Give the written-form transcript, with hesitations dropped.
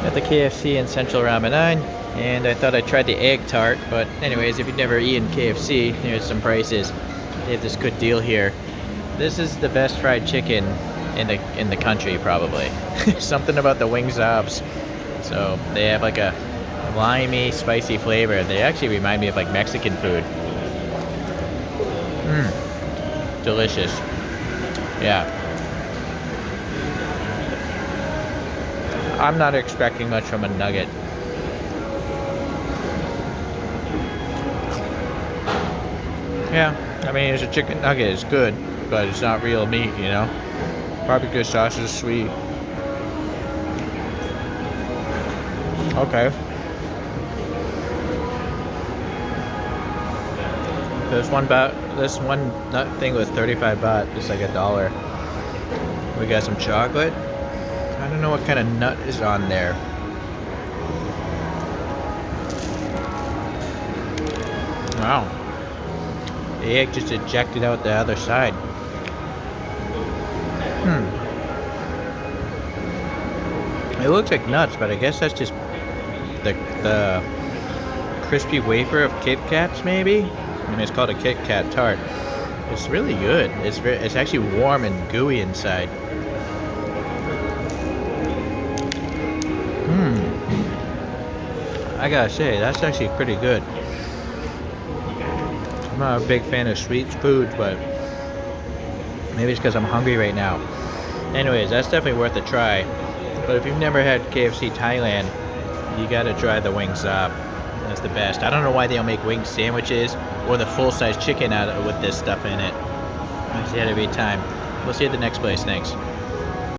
At the KFC in Central Ramadan, and I thought I tried the egg tart, but anyways, if you've never eaten KFC, here's some prices. They have this good deal here. This is the best fried chicken in the country, probably. Something about the wing zobs. So they have like a limey, spicy flavor. They actually remind me of like Mexican food. Delicious. Yeah. I'm not expecting much from a nugget. Yeah, I mean, it's a chicken nugget. It's good, but it's not real meat, you know? Barbecue sauce is sweet. Okay. This one nut thing was 35 baht, just like $1. We got some chocolate. I don't know what kind of nut is on there. Wow. The egg just ejected out the other side. It looks like nuts, but I guess that's just the crispy wafer of Kit Kats, maybe? I mean, it's called a Kit Kat tart. It's really good. It's actually warm and gooey inside. I gotta say, that's actually pretty good. I'm not a big fan of sweet foods, but maybe it's because I'm hungry right now. Anyways, that's definitely worth a try. But if you've never had KFC Thailand, you gotta try the wing zop. That's the best. I don't know why they don't make wing sandwiches or the full-size chicken out of with this stuff in it. I see it every time. We'll see you at the next place. Thanks.